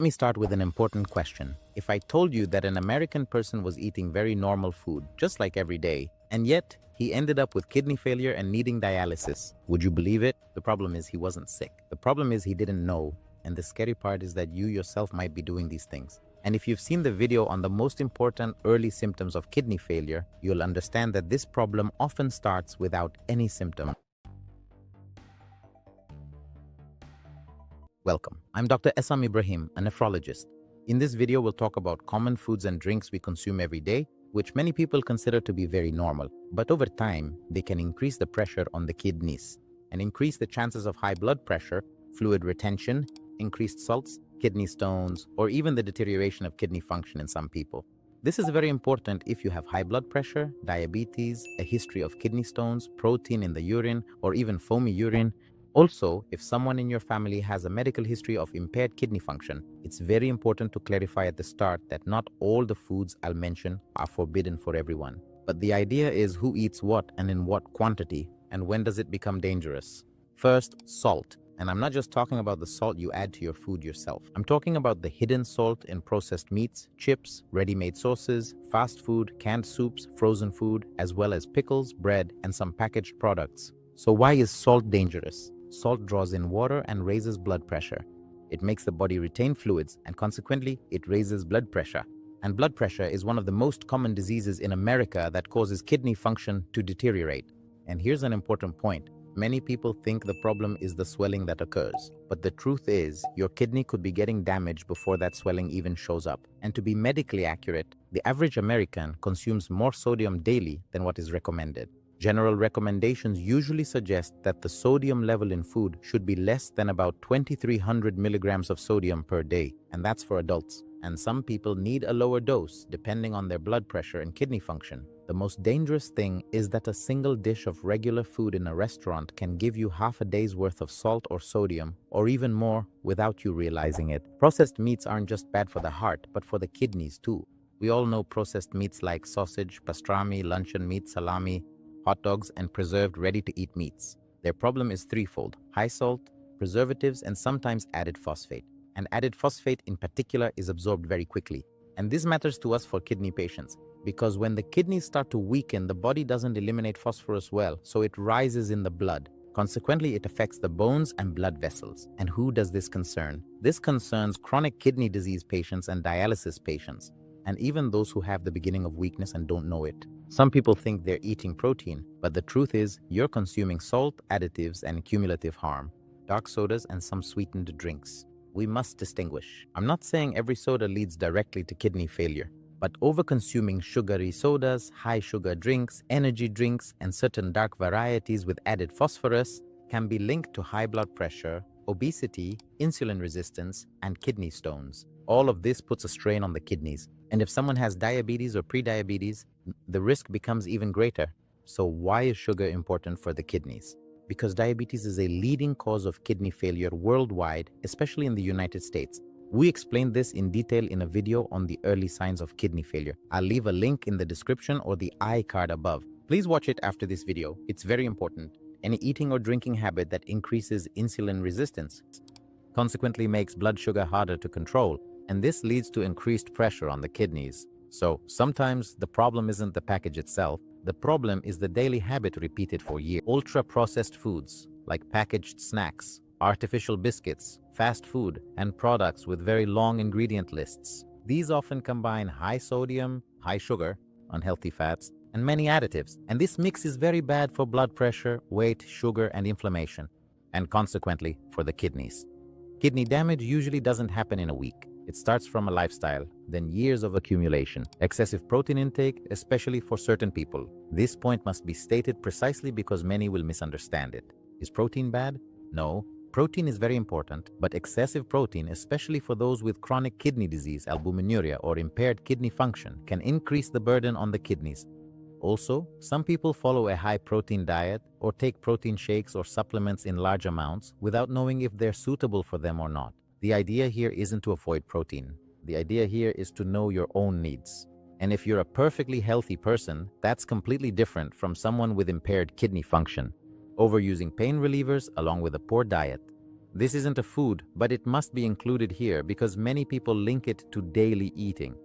Let me start with an important question. If I told you that an American person was eating very normal food, just like every day, and yet he ended up with kidney failure and needing dialysis, would you believe it? The problem is he wasn't sick. The problem is he didn't know, and the scary part is that you yourself might be doing these things. And if you've seen the video on the most important early symptoms of kidney failure, you'll understand that this problem often starts without any symptom. Welcome. I'm Dr. Osama Ibrahim, a nephrologist. In this video, we'll talk about common foods and drinks we consume every day, which many people consider to be very normal. But over time, they can increase the pressure on the kidneys and increase the chances of high blood pressure, fluid retention, increased salts, kidney stones, or even the deterioration of kidney function in some people. This is very important if you have high blood pressure, diabetes, a history of kidney stones, protein in the urine, or even foamy urine. Also, if someone in your family has a medical history of impaired kidney function, it's very important to clarify at the start that not all the foods I'll mention are forbidden for everyone. But the idea is who eats what and in what quantity, and when does it become dangerous. First, salt. And I'm not just talking about the salt you add to your food yourself. I'm talking about the hidden salt in processed meats, chips, ready-made sauces, fast food, canned soups, frozen food, as well as pickles, bread, and some packaged products. So why is salt dangerous? Salt draws in water and raises blood pressure. It makes the body retain fluids, and consequently, it raises blood pressure. And blood pressure is one of the most common diseases in America that causes kidney function to deteriorate. And here's an important point. Many people think the problem is the swelling that occurs. But the truth is, your kidney could be getting damaged before that swelling even shows up. And to be medically accurate, the average American consumes more sodium daily than what is recommended. General recommendations usually suggest that the sodium level in food should be less than about 2,300 milligrams of sodium per day, and that's for adults. And some people need a lower dose depending on their blood pressure and kidney function. The most dangerous thing is that a single dish of regular food in a restaurant can give you half a day's worth of salt or sodium, or even more, without you realizing it. Processed meats aren't just bad for the heart, but for the kidneys too. We all know processed meats like sausage, pastrami, luncheon meat, salami, hot dogs, and preserved ready-to-eat meats. Their problem is threefold: high salt, preservatives, and sometimes added phosphate. And added phosphate in particular is absorbed very quickly. And this matters to us for kidney patients, because when the kidneys start to weaken, the body doesn't eliminate phosphorus well, so it rises in the blood. Consequently, it affects the bones and blood vessels. And who does this concern? This concerns chronic kidney disease patients and dialysis patients, and even those who have the beginning of weakness and don't know it. Some people think they're eating protein, but the truth is you're consuming salt, additives, and cumulative harm, dark sodas, and some sweetened drinks. We must distinguish. I'm not saying every soda leads directly to kidney failure, but over-consuming sugary sodas, high-sugar drinks, energy drinks, and certain dark varieties with added phosphorus can be linked to high blood pressure, obesity, insulin resistance, and kidney stones. All of this puts a strain on the kidneys. And if someone has diabetes or prediabetes, the risk becomes even greater. So why is sugar important for the kidneys? Because diabetes is a leading cause of kidney failure worldwide, especially in the United States. We explained this in detail in a video on the early signs of kidney failure. I'll leave a link in the description or the iCard above. Please watch it after this video. It's very important. Any eating or drinking habit that increases insulin resistance consequently makes blood sugar harder to control, and this leads to increased pressure on the kidneys. So sometimes the problem isn't the package itself. The problem is the daily habit repeated for years. Ultra-processed foods like packaged snacks, artificial biscuits, fast food, and products with very long ingredient lists. These often combine high sodium, high sugar, unhealthy fats, and many additives. And this mix is very bad for blood pressure, weight, sugar, and inflammation, and consequently for the kidneys. Kidney damage usually doesn't happen in a week. It starts from a lifestyle, then years of accumulation. Excessive protein intake, especially for certain people. This point must be stated precisely because many will misunderstand it. Is protein bad? No. Protein is very important, but excessive protein, especially for those with chronic kidney disease, albuminuria, or impaired kidney function, can increase the burden on the kidneys. Also, some people follow a high-protein diet or take protein shakes or supplements in large amounts without knowing if they're suitable for them or not. The idea here isn't to avoid protein. The idea here is to know your own needs. And if you're a perfectly healthy person, that's completely different from someone with impaired kidney function, overusing pain relievers along with a poor diet, This isn't a food, but it must be included here because many people link it to daily eating.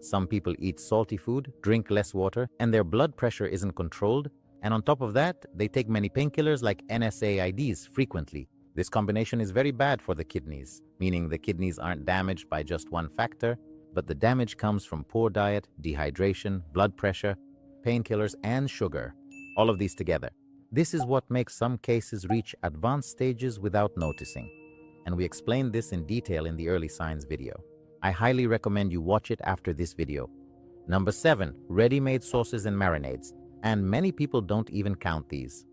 Some people eat salty food, drink less water, and their blood pressure isn't controlled. And on top of that, they take many painkillers like NSAIDs frequently. This combination is very bad for the kidneys, meaning the kidneys aren't damaged by just one factor, but the damage comes from poor diet, dehydration, blood pressure, painkillers, and sugar. All of these together. This is what makes some cases reach advanced stages without noticing. And we explained this in detail in the early signs video. I highly recommend you watch it after this video. Number 7, ready-made sauces and marinades. And many people don't even count these.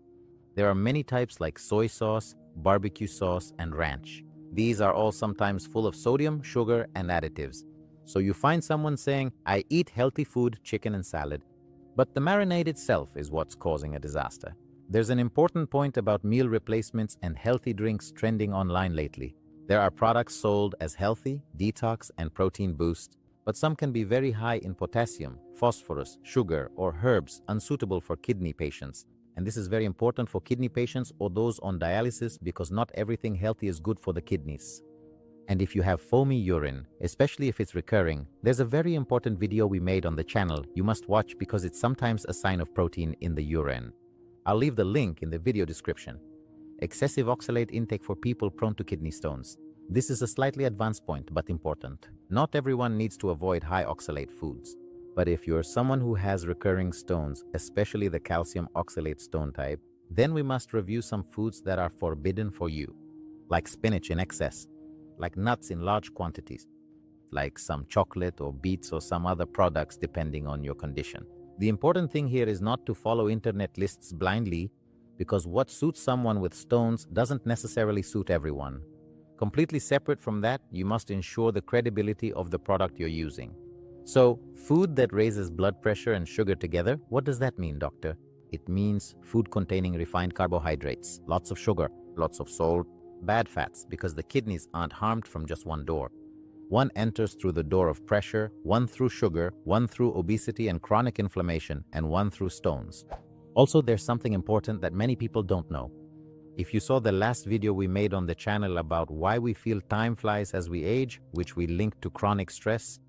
There are many types like soy sauce, barbecue sauce, and ranch. These are all sometimes full of sodium, sugar, and additives. So you find someone saying, I eat healthy food, chicken and salad, but the marinade itself is what's causing a disaster. There's an important point about meal replacements and healthy drinks trending online lately. There are products sold as healthy, detox, and protein boost, but some can be very high in potassium, phosphorus, sugar, or herbs unsuitable for kidney patients. And this is very important for kidney patients or those on dialysis because not everything healthy is good for the kidneys. And if you have foamy urine, especially if it's recurring, there's a very important video we made on the channel you must watch because it's sometimes a sign of protein in the urine. I'll leave the link in the video description. Excessive oxalate intake for people prone to kidney stones. This is a slightly advanced point, but important. Not everyone needs to avoid high oxalate foods. But if you're someone who has recurring stones, especially the calcium oxalate stone type, then we must review some foods that are forbidden for you, like spinach in excess, like nuts in large quantities, like some chocolate or beets or some other products depending on your condition. The important thing here is not to follow internet lists blindly because what suits someone with stones doesn't necessarily suit everyone. Completely separate from that, you must ensure the credibility of the product you're using. So, food that raises blood pressure and sugar together, what does that mean, doctor? It means food containing refined carbohydrates, lots of sugar, lots of salt, bad fats, because the kidneys aren't harmed from just one door. One enters through the door of pressure, one through sugar, one through obesity and chronic inflammation, and one through stones. Also, there's something important that many people don't know. If you saw the last video we made on the channel about why we feel time flies as we age, which we linked to chronic stress,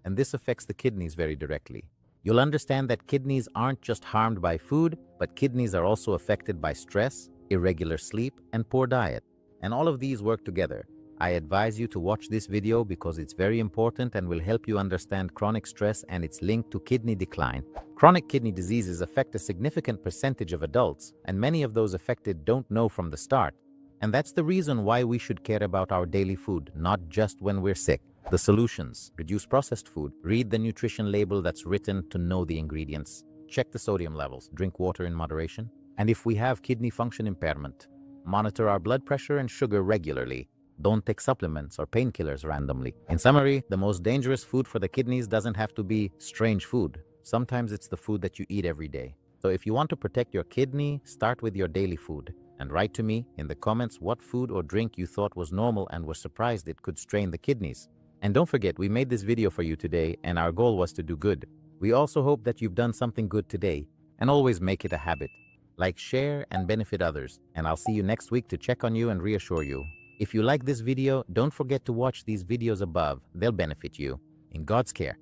and this affects the kidneys very directly, you'll understand that kidneys aren't just harmed by food, but kidneys are also affected by stress, irregular sleep, and poor diet. And all of these work together. I advise you to watch this video because it's very important and will help you understand chronic stress and its link to kidney decline. Chronic kidney diseases affect a significant percentage of adults, and many of those affected don't know from the start. And that's the reason why we should care about our daily food, not just when we're sick. The solutions: reduce processed food, read the nutrition label that's written to know the ingredients, check the sodium levels, drink water in moderation, and if we have kidney function impairment, monitor our blood pressure and sugar regularly. Don't take supplements or painkillers randomly. In summary, the most dangerous food for the kidneys doesn't have to be strange food. Sometimes it's the food that you eat every day. So if you want to protect your kidney, start with your daily food. And write to me in the comments what food or drink you thought was normal and were surprised it could strain the kidneys. And don't forget, we made this video for you today and our goal was to do good. We also hope that you've done something good today, and always make it a habit. Like, share, and benefit others. And I'll see you next week to check on you and reassure you. If you like this video, don't forget to watch these videos above. They'll benefit you. In God's care.